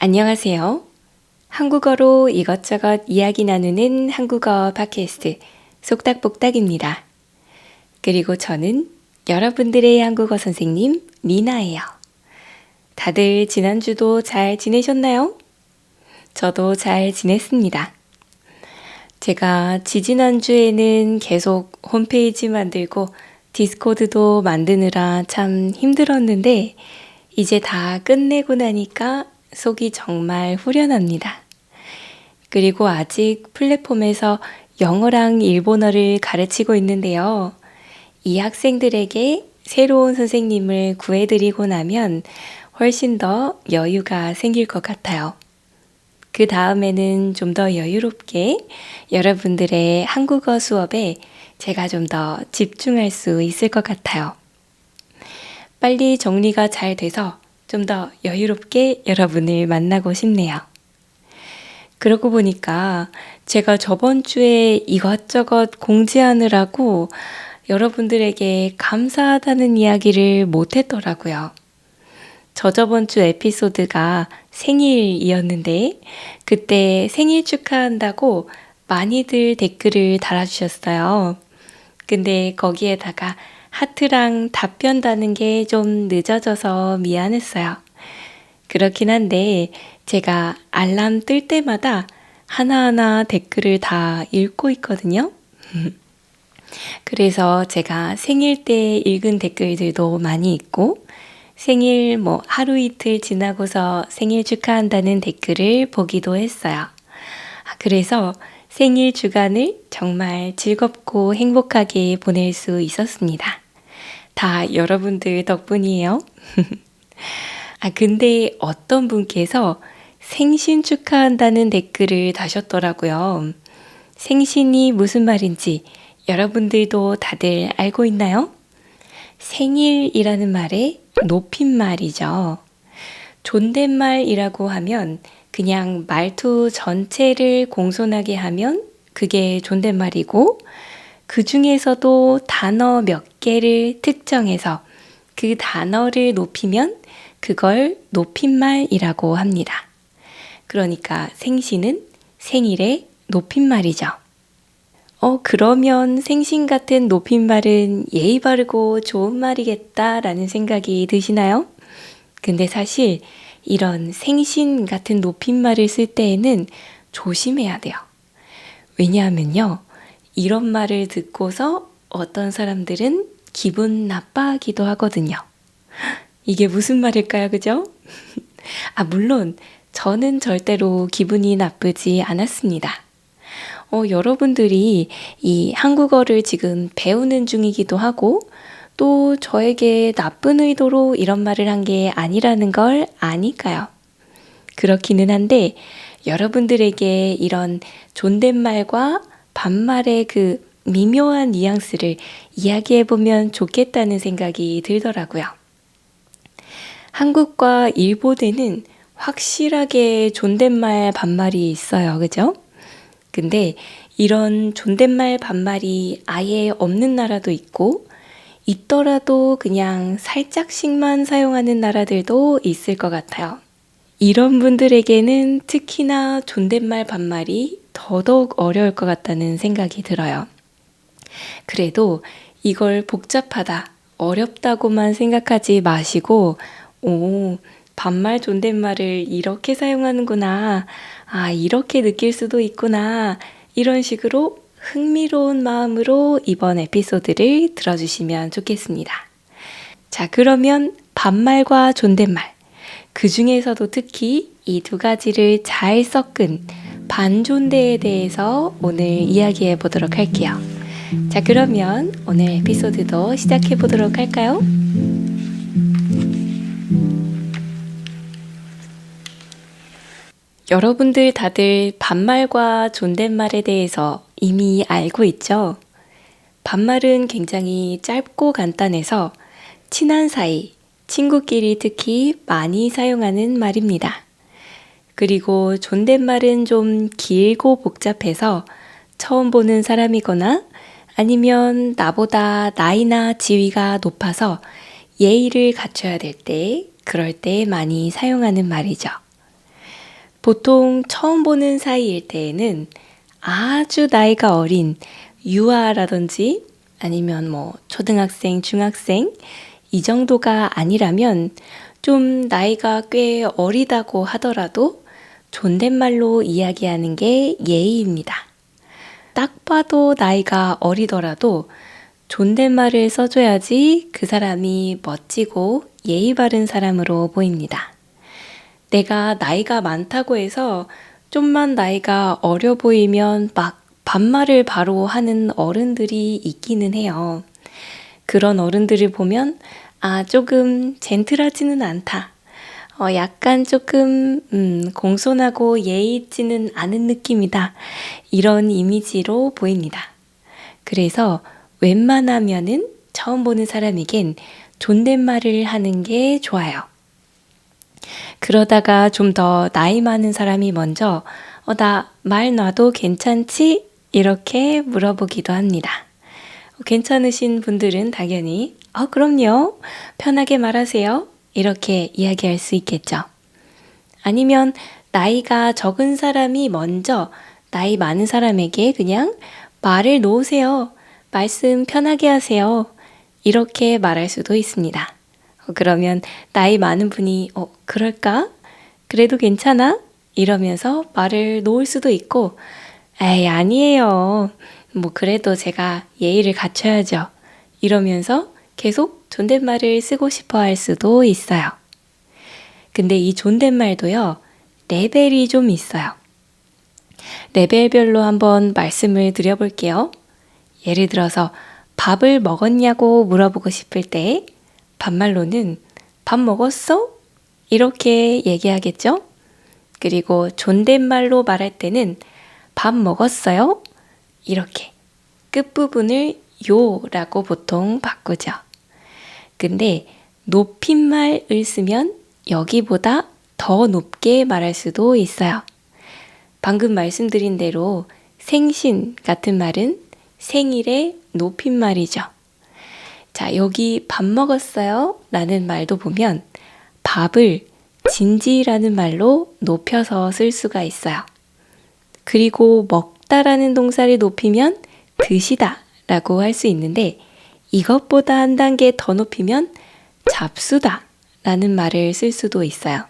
안녕하세요. 한국어로 이것저것 이야기 나누는 한국어 팟캐스트 속닥복닥입니다. 그리고 저는 여러분들의 한국어 선생님 미나예요. 다들 지난주도 잘 지내셨나요? 저도 잘 지냈습니다. 제가 지지난주에는 계속 홈페이지 만들고 디스코드도 만드느라 참 힘들었는데 이제 다 끝내고 나니까 속이 정말 후련합니다. 그리고 아직 플랫폼에서 영어랑 일본어를 가르치고 있는데요. 이 학생들에게 새로운 선생님을 구해드리고 나면 훨씬 더 여유가 생길 것 같아요. 그 다음에는 좀 더 여유롭게 여러분들의 한국어 수업에 제가 좀 더 집중할 수 있을 것 같아요. 빨리 정리가 잘 돼서 좀 더 여유롭게 여러분을 만나고 싶네요. 그러고 보니까 제가 저번 주에 이것저것 공지하느라고 여러분들에게 감사하다는 이야기를 못했더라고요. 저번 주 에피소드가 생일이었는데 그때 생일 축하한다고 많이들 댓글을 달아주셨어요. 근데 거기에다가 하트랑 답변 다는 게 좀 늦어져서 미안했어요. 그렇긴 한데 제가 알람 뜰 때마다 하나하나 댓글을 다 읽고 있거든요. 그래서 제가 생일 때 읽은 댓글들도 많이 있고 생일 하루 이틀 지나고서 생일 축하한다는 댓글을 보기도 했어요. 그래서 생일 주간을 정말 즐겁고 행복하게 보낼 수 있었습니다. 다 여러분들 덕분이에요. 근데 어떤 분께서 생신 축하한다는 댓글을 다셨더라고요. 생신이 무슨 말인지 여러분들도 다들 알고 있나요? 생일이라는 말의 높임말이죠. 존댓말이라고 하면 그냥 말투 전체를 공손하게 하면 그게 존댓말이고 그 중에서도 단어 몇 개를 특정해서 그 단어를 높이면 그걸 높임말이라고 합니다. 그러니까 생신은 생일의 높임말이죠. 그러면 생신 같은 높임말은 예의 바르고 좋은 말이겠다라는 생각이 드시나요? 근데 사실 이런 생신 같은 높임말을 쓸 때에는 조심해야 돼요. 왜냐하면요. 이런 말을 듣고서 어떤 사람들은 기분 나빠하기도 하거든요. 이게 무슨 말일까요? 그죠? 물론 저는 절대로 기분이 나쁘지 않았습니다. 여러분들이 이 한국어를 지금 배우는 중이기도 하고 또 저에게 나쁜 의도로 이런 말을 한 게 아니라는 걸 아니까요. 그렇기는 한데 여러분들에게 이런 존댓말과 반말의 그 미묘한 뉘앙스를 이야기해보면 좋겠다는 생각이 들더라고요. 한국과 일본에는 확실하게 존댓말 반말이 있어요. 그죠? 근데 이런 존댓말 반말이 아예 없는 나라도 있고 있더라도 그냥 살짝씩만 사용하는 나라들도 있을 것 같아요. 이런 분들에게는 특히나 존댓말 반말이 더더욱 어려울 것 같다는 생각이 들어요. 그래도 이걸 복잡하다, 어렵다고만 생각하지 마시고 반말 존댓말을 이렇게 사용하는구나. 이렇게 느낄 수도 있구나. 이런 식으로 흥미로운 마음으로 이번 에피소드를 들어주시면 좋겠습니다. 자, 그러면 반말과 존댓말, 그 중에서도 특히 이 두 가지를 잘 섞은 반존대에 대해서 오늘 이야기해 보도록 할게요. 자, 그러면 오늘 에피소드도 시작해 보도록 할까요? 여러분들 다들 반말과 존댓말에 대해서 이미 알고 있죠? 반말은 굉장히 짧고 간단해서 친한 사이, 친구끼리 특히 많이 사용하는 말입니다. 그리고 존댓말은 좀 길고 복잡해서 처음 보는 사람이거나 아니면 나보다 나이나 지위가 높아서 예의를 갖춰야 될 때, 그럴 때 많이 사용하는 말이죠. 보통 처음 보는 사이일 때에는 아주 나이가 어린 유아라든지 아니면 뭐 초등학생, 중학생 이 정도가 아니라면 좀 나이가 꽤 어리다고 하더라도 존댓말로 이야기하는 게 예의입니다. 딱 봐도 나이가 어리더라도 존댓말을 써줘야지 그 사람이 멋지고 예의 바른 사람으로 보입니다. 내가 나이가 많다고 해서 좀만 나이가 어려 보이면 막 반말을 바로 하는 어른들이 있기는 해요. 그런 어른들을 보면 조금 젠틀하지는 않다. 약간 조금 공손하고 예의 있지는 않은 느낌이다. 이런 이미지로 보입니다. 그래서 웬만하면은 처음 보는 사람에겐 존댓말을 하는 게 좋아요. 그러다가 좀 더 나이 많은 사람이 먼저 나 말 놔도 괜찮지? 이렇게 물어보기도 합니다. 괜찮으신 분들은 당연히 그럼요. 편하게 말하세요. 이렇게 이야기할 수 있겠죠. 아니면 나이가 적은 사람이 먼저 나이 많은 사람에게 그냥 말을 놓으세요. 말씀 편하게 하세요. 이렇게 말할 수도 있습니다. 그러면 나이 많은 분이 그럴까? 그래도 괜찮아? 이러면서 말을 놓을 수도 있고 에이 아니에요. 뭐 그래도 제가 예의를 갖춰야죠. 이러면서 계속 존댓말을 쓰고 싶어 할 수도 있어요. 근데 이 존댓말도요. 레벨이 좀 있어요. 레벨별로 한번 말씀을 드려볼게요. 예를 들어서 밥을 먹었냐고 물어보고 싶을 때 반말로는 밥 먹었어? 이렇게 얘기하겠죠? 그리고 존댓말로 말할 때는 밥 먹었어요? 이렇게 끝부분을 요라고 보통 바꾸죠. 근데 높임말을 쓰면 여기보다 더 높게 말할 수도 있어요. 방금 말씀드린 대로 생신 같은 말은 생일의 높임말이죠. 자, 여기 밥 먹었어요? 라는 말도 보면 밥을 진지라는 말로 높여서 쓸 수가 있어요. 그리고 먹다라는 동사를 높이면 드시다 라고 할 수 있는데 이것보다 한 단계 더 높이면 잡수다 라는 말을 쓸 수도 있어요.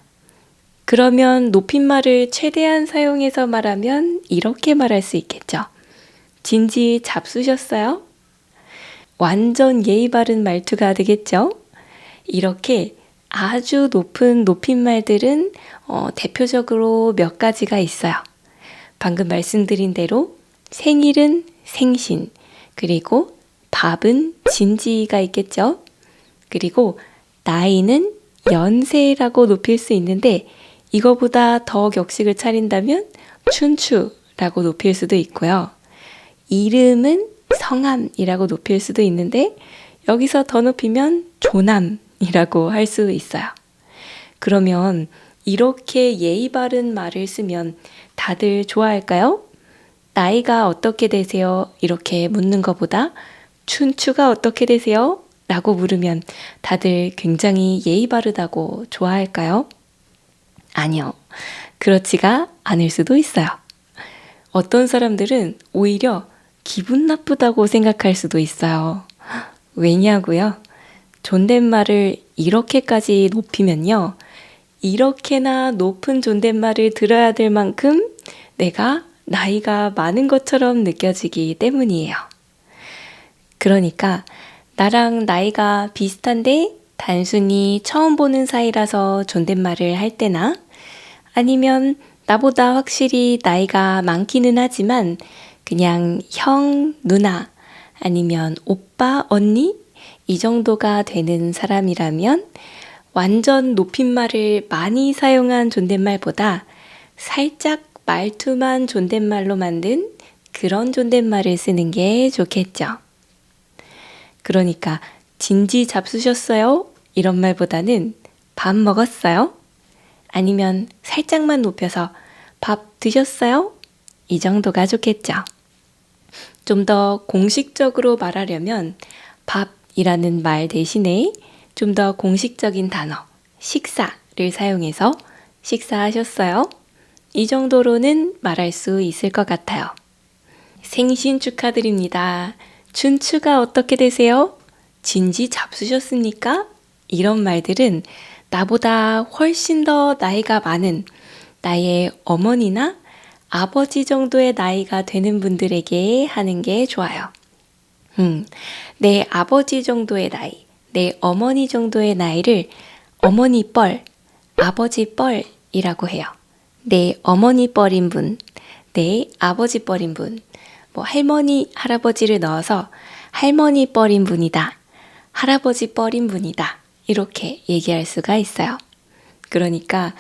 그러면 높임말을 최대한 사용해서 말하면 이렇게 말할 수 있겠죠. 진지 잡수셨어요? 완전 예의 바른 말투가 되겠죠? 이렇게 아주 높은 높임말들은 대표적으로 몇 가지가 있어요. 방금 말씀드린 대로 생일은 생신, 그리고 밥은 진지가 있겠죠? 그리고 나이는 연세라고 높일 수 있는데 이거보다 더 격식을 차린다면 춘추라고 높일 수도 있고요. 이름은 성함이라고 높일 수도 있는데 여기서 더 높이면 조남이라고 할 수 있어요. 그러면 이렇게 예의 바른 말을 쓰면 다들 좋아할까요? 나이가 어떻게 되세요? 이렇게 묻는 것보다 춘추가 어떻게 되세요? 라고 물으면 다들 굉장히 예의 바르다고 좋아할까요? 아니요. 그렇지가 않을 수도 있어요. 어떤 사람들은 오히려 기분 나쁘다고 생각할 수도 있어요. 왜냐고요? 존댓말을 이렇게까지 높이면요. 이렇게나 높은 존댓말을 들어야 될 만큼 내가 나이가 많은 것처럼 느껴지기 때문이에요. 그러니까 나랑 나이가 비슷한데 단순히 처음 보는 사이라서 존댓말을 할 때나 아니면 나보다 확실히 나이가 많기는 하지만 그냥 형, 누나 아니면 오빠, 언니 이 정도가 되는 사람이라면 완전 높임말을 많이 사용한 존댓말보다 살짝 말투만 존댓말로 만든 그런 존댓말을 쓰는 게 좋겠죠. 그러니까 진지 잡수셨어요? 이런 말보다는 밥 먹었어요? 아니면 살짝만 높여서 밥 드셨어요? 이 정도가 좋겠죠. 좀 더 공식적으로 말하려면 밥이라는 말 대신에 좀 더 공식적인 단어 식사를 사용해서 식사하셨어요? 이 정도로는 말할 수 있을 것 같아요. 생신 축하드립니다. 춘추가 어떻게 되세요? 진지 잡수셨습니까? 이런 말들은 나보다 훨씬 더 나이가 많은 나의 어머니나 아버지 정도의 나이가 되는 분들에게 하는 게 좋아요. 내 아버지 정도의 나이, 내 어머니 정도의 나이를 어머니 뻘, 아버지 뻘이라고 해요. 내 어머니 뻘인 분, 내 아버지 뻘인 분, 뭐 할머니, 할아버지를 넣어서 할머니 뻘인 분이다, 할아버지 뻘인 분이다, 이렇게 얘기할 수가 있어요. 그러니까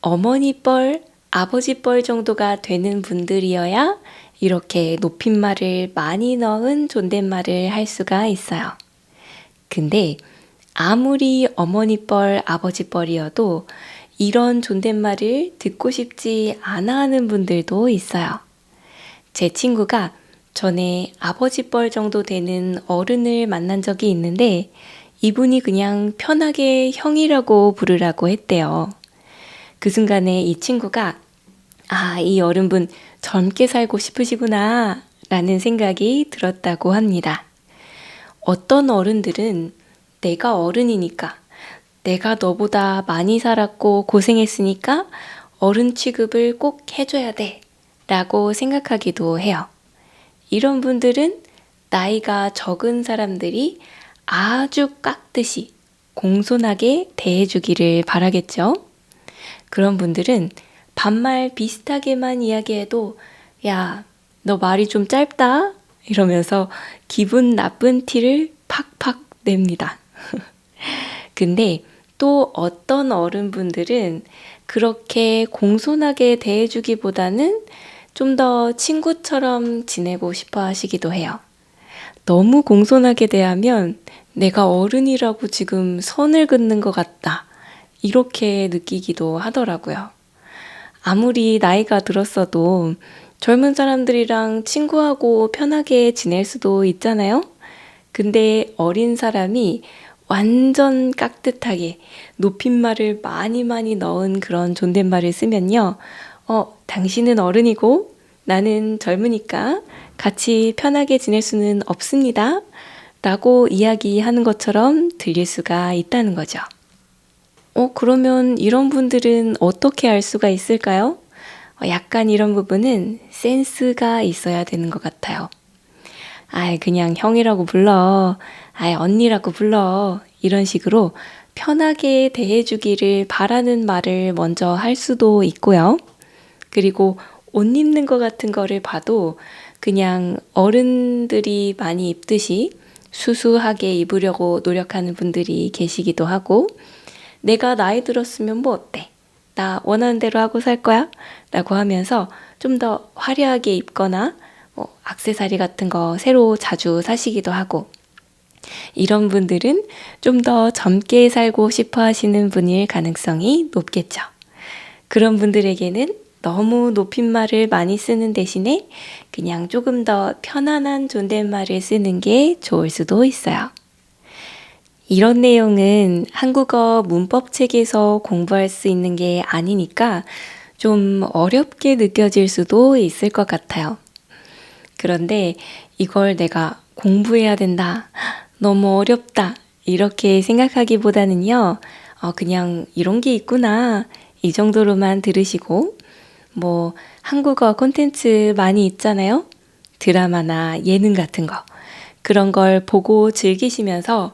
어머니 뻘, 아버지 뻘 정도가 되는 분들이어야 이렇게 높임말을 많이 넣은 존댓말을 할 수가 있어요. 근데 아무리 어머니 뻘, 아버지 뻘이어도 이런 존댓말을 듣고 싶지 않아 하는 분들도 있어요. 제 친구가 전에 아버지 뻘 정도 되는 어른을 만난 적이 있는데 이분이 그냥 편하게 형이라고 부르라고 했대요. 그 순간에 이 친구가 이 어른분 젊게 살고 싶으시구나 라는 생각이 들었다고 합니다. 어떤 어른들은 내가 어른이니까, 내가 너보다 많이 살았고 고생했으니까 어른 취급을 꼭 해줘야 돼 라고 생각하기도 해요. 이런 분들은 나이가 적은 사람들이 아주 깍듯이 공손하게 대해주기를 바라겠죠. 그런 분들은 반말 비슷하게만 이야기해도 야, 너 말이 좀 짧다 이러면서 기분 나쁜 티를 팍팍 냅니다. 근데 또 어떤 어른분들은 그렇게 공손하게 대해주기보다는 좀 더 친구처럼 지내고 싶어 하시기도 해요. 너무 공손하게 대하면 내가 어른이라고 지금 선을 긋는 것 같다, 이렇게 느끼기도 하더라고요. 아무리 나이가 들었어도 젊은 사람들이랑 친구하고 편하게 지낼 수도 있잖아요. 근데 어린 사람이 완전 깍듯하게 높임말을 많이 넣은 그런 존댓말을 쓰면요. 당신은 어른이고 나는 젊으니까 같이 편하게 지낼 수는 없습니다 라고 이야기하는 것처럼 들릴 수가 있다는 거죠. 그러면 이런 분들은 어떻게 알 수가 있을까요? 약간 이런 부분은 센스가 있어야 되는 것 같아요. 그냥 형이라고 불러, 언니라고 불러, 이런 식으로 편하게 대해주기를 바라는 말을 먼저 할 수도 있고요. 그리고 옷 입는 것 같은 거를 봐도 그냥 어른들이 많이 입듯이 수수하게 입으려고 노력하는 분들이 계시기도 하고, 내가 나이 들었으면 뭐 어때? 나 원하는 대로 하고 살 거야? 라고 하면서 좀 더 화려하게 입거나 액세서리 같은 거 새로 자주 사시기도 하고, 이런 분들은 좀 더 젊게 살고 싶어 하시는 분일 가능성이 높겠죠. 그런 분들에게는 너무 높임말을 많이 쓰는 대신에 그냥 조금 더 편안한 존댓말을 쓰는 게 좋을 수도 있어요. 이런 내용은 한국어 문법책에서 공부할 수 있는 게 아니니까 좀 어렵게 느껴질 수도 있을 것 같아요. 그런데 이걸 내가 공부해야 된다, 너무 어렵다, 이렇게 생각하기보다는요, 그냥 이런 게 있구나, 이 정도로만 들으시고, 한국어 콘텐츠 많이 있잖아요. 드라마나 예능 같은 거. 그런 걸 보고 즐기시면서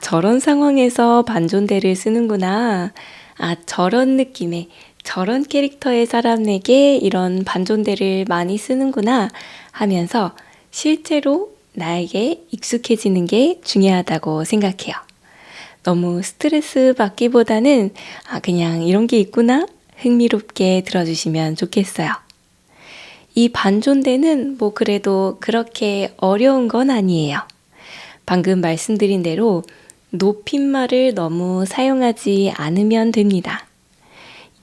저런 상황에서 반존대를 쓰는구나. 저런 느낌의, 저런 캐릭터의 사람에게 이런 반존대를 많이 쓰는구나 하면서 실제로 나에게 익숙해지는 게 중요하다고 생각해요. 너무 스트레스 받기보다는 그냥 이런 게 있구나, 흥미롭게 들어주시면 좋겠어요. 이 반존대는 그래도 그렇게 어려운 건 아니에요. 방금 말씀드린 대로 높임말을 너무 사용하지 않으면 됩니다.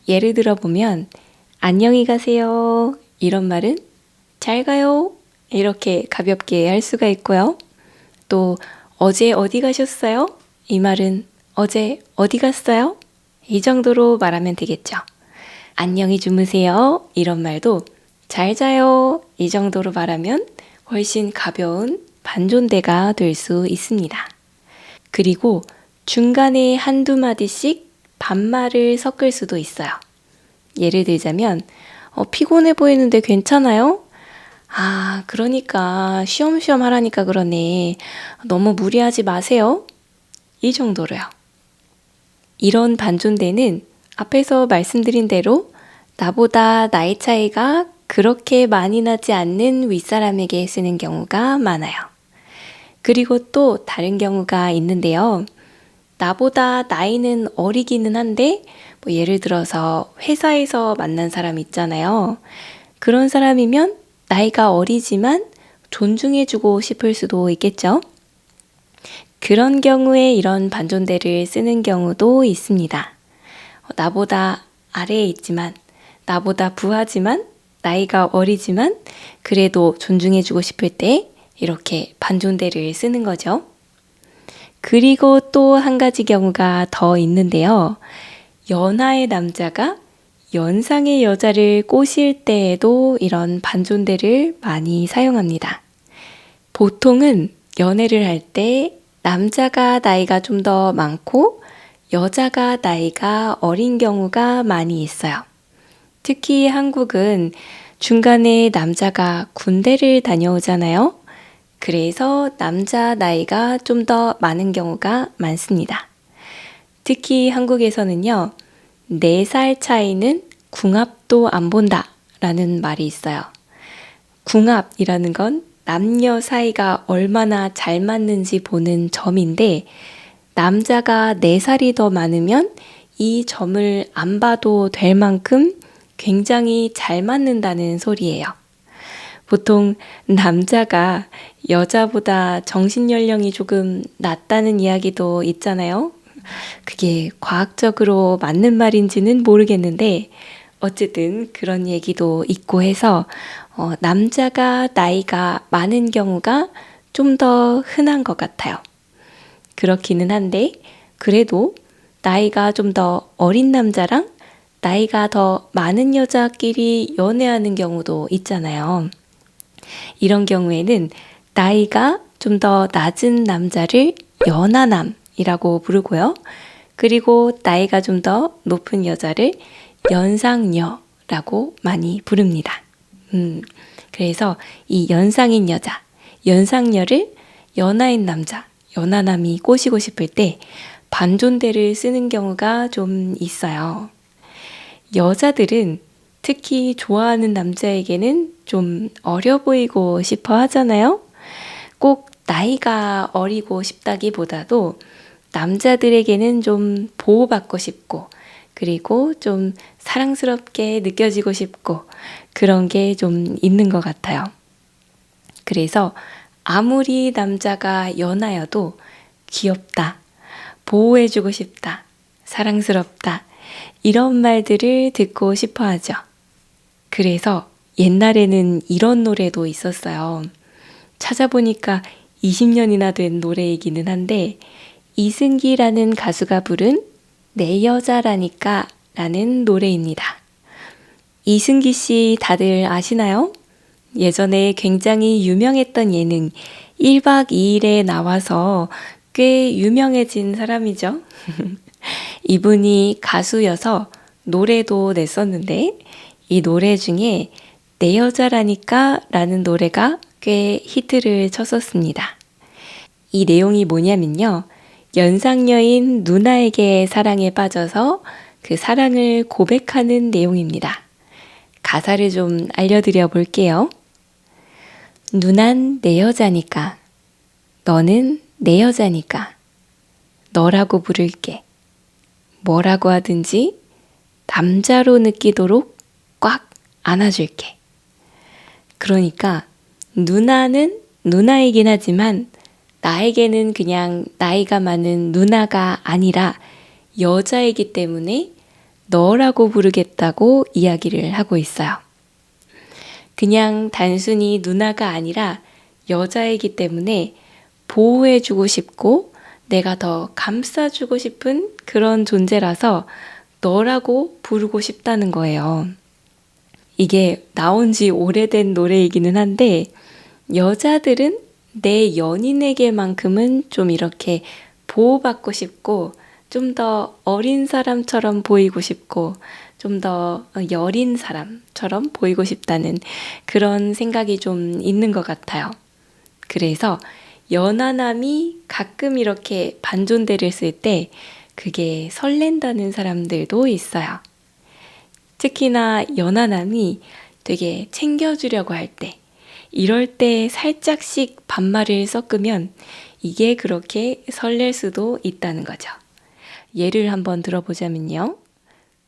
예를 들어 보면 안녕히 가세요, 이런 말은 잘 가요, 이렇게 가볍게 할 수가 있고요. 또 어제 어디 가셨어요? 이 말은 어제 어디 갔어요? 이 정도로 말하면 되겠죠. 안녕히 주무세요. 이런 말도 잘 자요. 이 정도로 말하면 훨씬 가벼운 반존대가 될 수 있습니다. 그리고 중간에 한두 마디씩 반말을 섞을 수도 있어요. 예를 들자면, 피곤해 보이는데 괜찮아요? 아, 그러니까 쉬엄쉬엄 하라니까 그러네. 너무 무리하지 마세요. 이 정도로요. 이런 반존대는 앞에서 말씀드린 대로 나보다 나이 차이가 그렇게 많이 나지 않는 윗사람에게 쓰는 경우가 많아요. 그리고 또 다른 경우가 있는데요. 나보다 나이는 어리기는 한데, 예를 들어서 회사에서 만난 사람 있잖아요. 그런 사람이면 나이가 어리지만 존중해주고 싶을 수도 있겠죠. 그런 경우에 이런 반존대를 쓰는 경우도 있습니다. 나보다 아래에 있지만, 나보다 부하지만, 나이가 어리지만, 그래도 존중해주고 싶을 때 이렇게 반존대를 쓰는 거죠. 그리고 또 한 가지 경우가 더 있는데요. 연하의 남자가 연상의 여자를 꼬실 때에도 이런 반존대를 많이 사용합니다. 보통은 연애를 할 때 남자가 나이가 좀 더 많고 여자가 나이가 어린 경우가 많이 있어요. 특히 한국은 중간에 남자가 군대를 다녀오잖아요. 그래서 남자 나이가 좀 더 많은 경우가 많습니다. 특히 한국에서는요, 4살 차이는 궁합도 안 본다 라는 말이 있어요. 궁합이라는 건 남녀 사이가 얼마나 잘 맞는지 보는 점인데, 남자가 4살이 더 많으면 이 점을 안 봐도 될 만큼 굉장히 잘 맞는다는 소리예요. 보통 남자가 여자보다 정신연령이 조금 낮다는 이야기도 있잖아요. 그게 과학적으로 맞는 말인지는 모르겠는데 어쨌든 그런 얘기도 있고 해서 남자가 나이가 많은 경우가 좀 더 흔한 것 같아요. 그렇기는 한데 그래도 나이가 좀 더 어린 남자랑 나이가 더 많은 여자끼리 연애하는 경우도 있잖아요. 이런 경우에는 나이가 좀 더 낮은 남자를 연하남이라고 부르고요. 그리고 나이가 좀 더 높은 여자를 연상녀라고 많이 부릅니다. 그래서 이 연상인 여자, 연상녀를 연하인 남자, 연하남이 꼬시고 싶을 때 반존대를 쓰는 경우가 좀 있어요. 여자들은 특히 좋아하는 남자에게는 좀 어려 보이고 싶어 하잖아요. 꼭 나이가 어리고 싶다기보다도 남자들에게는 좀 보호받고 싶고 그리고 좀 사랑스럽게 느껴지고 싶고 그런 게 좀 있는 것 같아요. 그래서 아무리 남자가 연하여도 귀엽다, 보호해주고 싶다, 사랑스럽다 이런 말들을 듣고 싶어 하죠. 그래서 옛날에는 이런 노래도 있었어요. 찾아보니까 20년이나 된 노래이기는 한데 이승기라는 가수가 부른 내 여자라니까 라는 노래입니다. 이승기 씨 다들 아시나요? 예전에 굉장히 유명했던 예능 1박 2일에 나와서 꽤 유명해진 사람이죠. 이분이 가수여서 노래도 냈었는데 이 노래 중에 내 여자라니까 라는 노래가 꽤 히트를 쳤었습니다. 이 내용이 뭐냐면요. 연상녀인 누나에게 사랑에 빠져서 그 사랑을 고백하는 내용입니다. 가사를 좀 알려드려 볼게요. 누난 내 여자니까, 너는 내 여자니까, 너라고 부를게. 뭐라고 하든지 남자로 느끼도록 꽉 안아줄게. 그러니까 누나는 누나이긴 하지만 나에게는 그냥 나이가 많은 누나가 아니라 여자이기 때문에 너라고 부르겠다고 이야기를 하고 있어요. 그냥 단순히 누나가 아니라 여자이기 때문에 보호해주고 싶고 내가 더 감싸주고 싶은 그런 존재라서 너라고 부르고 싶다는 거예요. 이게 나온 지 오래된 노래이기는 한데 여자들은 내 연인에게만큼은 좀 이렇게 보호받고 싶고 좀 더 어린 사람처럼 보이고 싶고 좀 더 여린 사람처럼 보이고 싶다는 그런 생각이 좀 있는 것 같아요. 그래서 연하남이 가끔 이렇게 반존대를 쓸 때 그게 설렌다는 사람들도 있어요. 특히나 연하남이 되게 챙겨주려고 할 때, 이럴 때 살짝씩 반말을 섞으면 이게 그렇게 설렐 수도 있다는 거죠. 예를 한번 들어보자면요.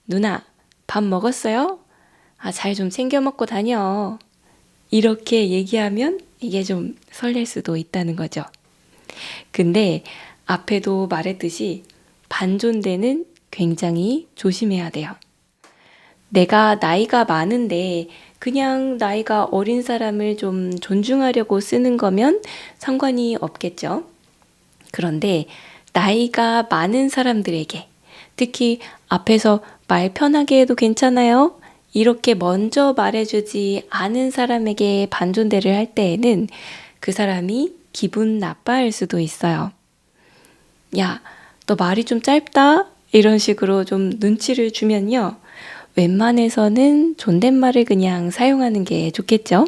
누나, 밥 먹었어요? 잘 좀 챙겨 먹고 다녀. 이렇게 얘기하면 이게 좀 설렐 수도 있다는 거죠. 근데 앞에도 말했듯이 반존대는 굉장히 조심해야 돼요. 내가 나이가 많은데 그냥 나이가 어린 사람을 좀 존중하려고 쓰는 거면 상관이 없겠죠. 그런데 나이가 많은 사람들에게 특히 앞에서 말 편하게 해도 괜찮아요? 이렇게 먼저 말해주지 않은 사람에게 반존대를 할 때에는 그 사람이 기분 나빠할 수도 있어요. 야, 너 말이 좀 짧다? 이런 식으로 좀 눈치를 주면요. 웬만해서는 존댓말을 그냥 사용하는 게 좋겠죠?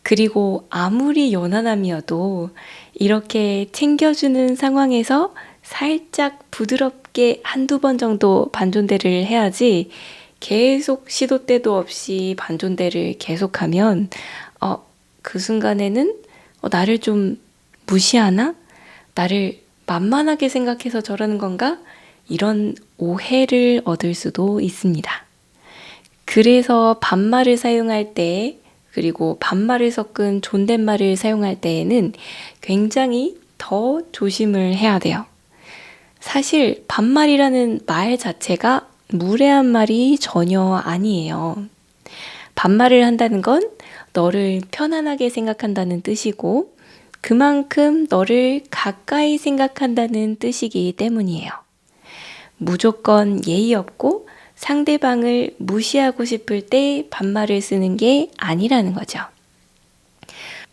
그리고 아무리 연하남이어도 이렇게 챙겨주는 상황에서 살짝 부드럽게 한두 번 정도 반존대를 해야지 계속 시도 때도 없이 반존대를 계속하면 그 순간에는 나를 좀 무시하나? 나를 만만하게 생각해서 저러는 건가? 이런 오해를 얻을 수도 있습니다. 그래서 반말을 사용할 때 그리고 반말을 섞은 존댓말을 사용할 때에는 굉장히 더 조심을 해야 돼요. 사실 반말이라는 말 자체가 무례한 말이 전혀 아니에요. 반말을 한다는 건 너를 편안하게 생각한다는 뜻이고 그만큼 너를 가까이 생각한다는 뜻이기 때문이에요. 무조건 예의 없고 상대방을 무시하고 싶을 때 반말을 쓰는 게 아니라는 거죠.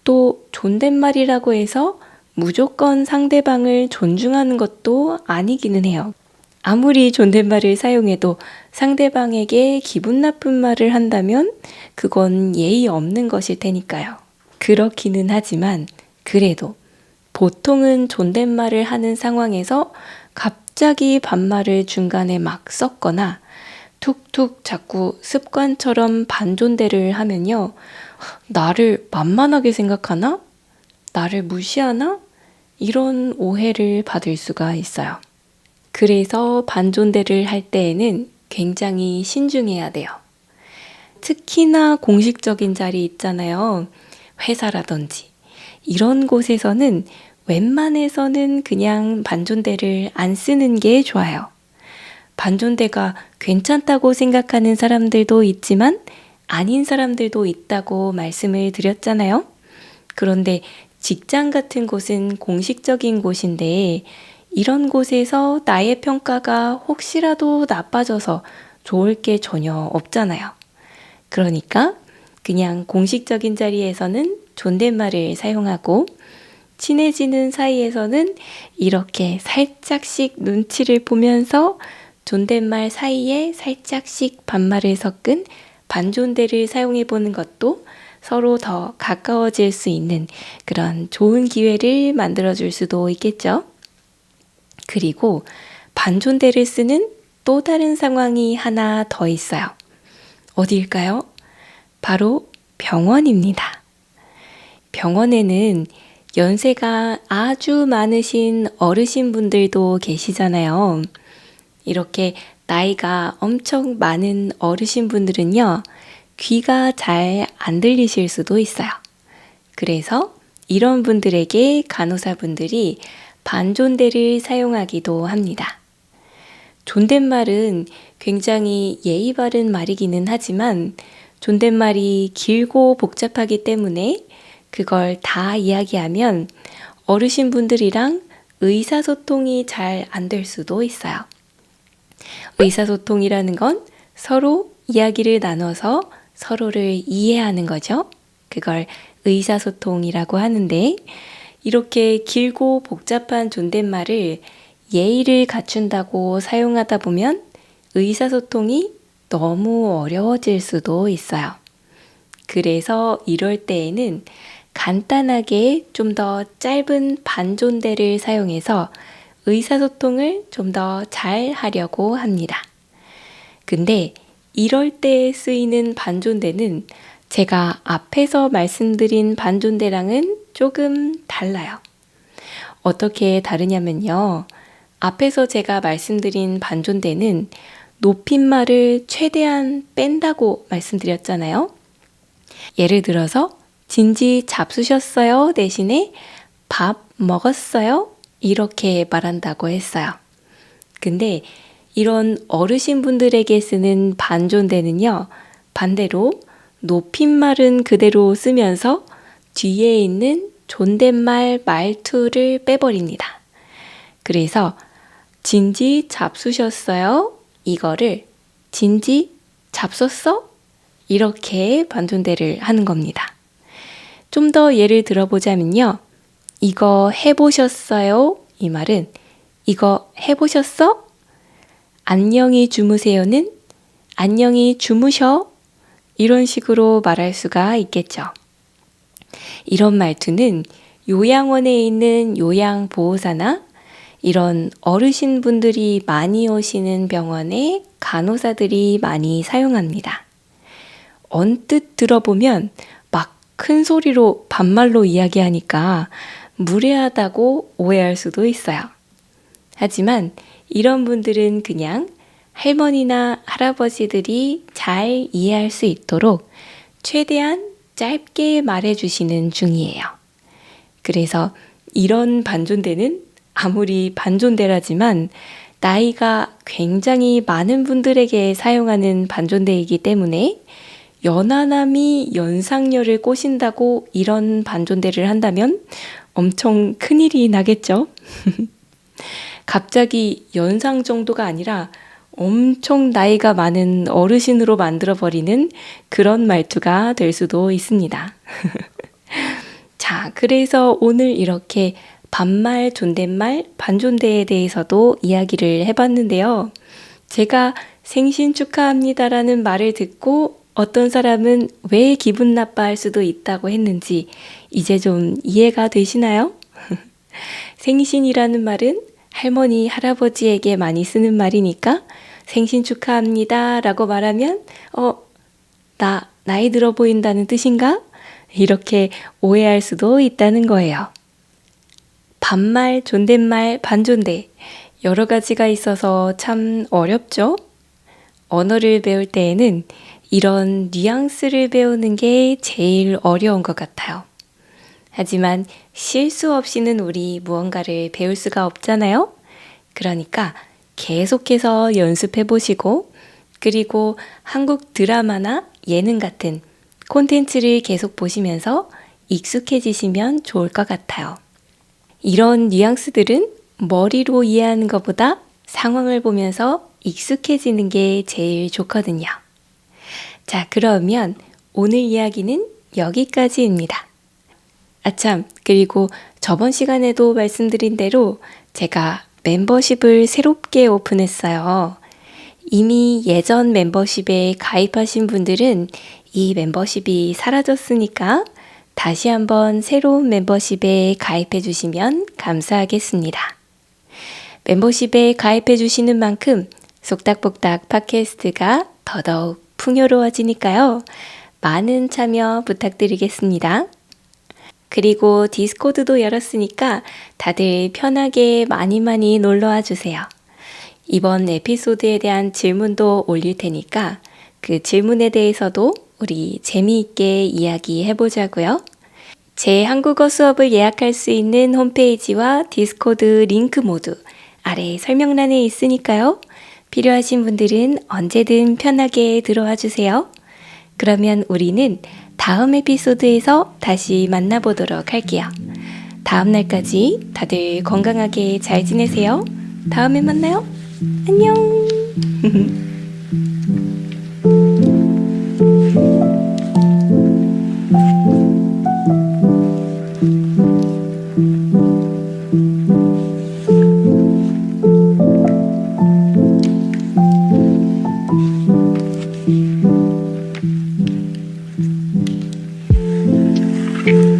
또 존댓말이라고 해서 무조건 상대방을 존중하는 것도 아니기는 해요. 아무리 존댓말을 사용해도 상대방에게 기분 나쁜 말을 한다면 그건 예의 없는 것일 테니까요. 그렇기는 하지만 그래도 보통은 존댓말을 하는 상황에서 갑자기 반말을 중간에 막 섞거나 툭툭 자꾸 습관처럼 반존대를 하면요. 나를 만만하게 생각하나? 나를 무시하나? 이런 오해를 받을 수가 있어요. 그래서 반존대를 할 때에는 굉장히 신중해야 돼요. 특히나 공식적인 자리 있잖아요. 회사라든지. 이런 곳에서는 웬만해서는 그냥 반존대를 안 쓰는 게 좋아요. 반존대가 괜찮다고 생각하는 사람들도 있지만 아닌 사람들도 있다고 말씀을 드렸잖아요. 그런데 직장 같은 곳은 공식적인 곳인데 이런 곳에서 나의 평가가 혹시라도 나빠져서 좋을 게 전혀 없잖아요. 그러니까 그냥 공식적인 자리에서는 존댓말을 사용하고 친해지는 사이에서는 이렇게 살짝씩 눈치를 보면서 존댓말 사이에 살짝씩 반말을 섞은 반존대를 사용해 보는 것도 서로 더 가까워질 수 있는 그런 좋은 기회를 만들어 줄 수도 있겠죠. 그리고 반존대를 쓰는 또 다른 상황이 하나 더 있어요. 어디일까요? 바로 병원입니다. 병원에는 연세가 아주 많으신 어르신분들도 계시잖아요. 이렇게 나이가 엄청 많은 어르신분들은요, 귀가 잘 안 들리실 수도 있어요. 그래서 이런 분들에게 간호사분들이 반존대를 사용하기도 합니다. 존댓말은 굉장히 예의 바른 말이기는 하지만 존댓말이 길고 복잡하기 때문에 그걸 다 이야기하면 어르신분들이랑 의사소통이 잘 안 될 수도 있어요. 의사소통이라는 건 서로 이야기를 나눠서 서로를 이해하는 거죠. 그걸 의사소통이라고 하는데, 이렇게 길고 복잡한 존댓말을 예의를 갖춘다고 사용하다 보면 의사소통이 너무 어려워질 수도 있어요. 그래서 이럴 때에는 간단하게 좀 더 짧은 반존대를 사용해서 의사소통을 좀 더 잘 하려고 합니다. 근데 이럴 때 쓰이는 반존대는 제가 앞에서 말씀드린 반존대랑은 조금 달라요. 어떻게 다르냐면요. 앞에서 제가 말씀드린 반존대는 높임말을 최대한 뺀다고 말씀드렸잖아요. 예를 들어서 진지 잡수셨어요 대신에 밥 먹었어요? 이렇게 말한다고 했어요. 근데 이런 어르신분들에게 쓰는 반존대는요. 반대로 높임말은 그대로 쓰면서 뒤에 있는 존댓말 말투를 빼버립니다. 그래서 진지 잡수셨어요? 이거를 진지 잡섰어? 이렇게 반존대를 하는 겁니다. 좀 더 예를 들어보자면요. 이거 해보셨어요? 이 말은 이거 해보셨어? 안녕히 주무세요는 안녕히 주무셔? 이런 식으로 말할 수가 있겠죠. 이런 말투는 요양원에 있는 요양보호사나 이런 어르신분들이 많이 오시는 병원에 간호사들이 많이 사용합니다. 언뜻 들어보면 막 큰 소리로 반말로 이야기하니까 무례하다고 오해할 수도 있어요. 하지만 이런 분들은 그냥 할머니나 할아버지들이 잘 이해할 수 있도록 최대한 짧게 말해주시는 중이에요. 그래서 이런 반존대는 아무리 반존대라지만 나이가 굉장히 많은 분들에게 사용하는 반존대이기 때문에 연하남이 연상녀를 꼬신다고 이런 반존대를 한다면 엄청 큰일이 나겠죠? 갑자기 연상 정도가 아니라 엄청 나이가 많은 어르신으로 만들어버리는 그런 말투가 될 수도 있습니다. 자, 그래서 오늘 이렇게 반말, 존댓말, 반존대에 대해서도 이야기를 해봤는데요. 제가 생신 축하합니다라는 말을 듣고 어떤 사람은 왜 기분 나빠할 수도 있다고 했는지 이제 좀 이해가 되시나요? 생신이라는 말은 할머니, 할아버지에게 많이 쓰는 말이니까 생신 축하합니다 라고 말하면 나 나이 들어 보인다는 뜻인가? 이렇게 오해할 수도 있다는 거예요. 반말, 존댓말, 반존대 여러 가지가 있어서 참 어렵죠? 언어를 배울 때에는 이런 뉘앙스를 배우는 게 제일 어려운 것 같아요. 하지만 실수 없이는 우리 무언가를 배울 수가 없잖아요. 그러니까 계속해서 연습해 보시고 그리고 한국 드라마나 예능 같은 콘텐츠를 계속 보시면서 익숙해지시면 좋을 것 같아요. 이런 뉘앙스들은 머리로 이해하는 것보다 상황을 보면서 익숙해지는 게 제일 좋거든요. 자, 그러면 오늘 이야기는 여기까지입니다. 아참, 그리고 저번 시간에도 말씀드린 대로 제가 멤버십을 새롭게 오픈했어요. 이미 예전 멤버십에 가입하신 분들은 이 멤버십이 사라졌으니까 다시 한번 새로운 멤버십에 가입해 주시면 감사하겠습니다. 멤버십에 가입해 주시는 만큼 속닥복닥 팟캐스트가 더더욱 풍요로워지니까요. 많은 참여 부탁드리겠습니다. 그리고 디스코드도 열었으니까 다들 편하게 많이 놀러와 주세요. 이번 에피소드에 대한 질문도 올릴 테니까 그 질문에 대해서도 우리 재미있게 이야기해보자고요. 제 한국어 수업을 예약할 수 있는 홈페이지와 디스코드 링크 모두 아래 설명란에 있으니까요. 필요하신 분들은 언제든 편하게 들어와 주세요. 그러면 우리는 다음 에피소드에서 다시 만나보도록 할게요. 다음 날까지 다들 건강하게 잘 지내세요. 다음에 만나요. 안녕.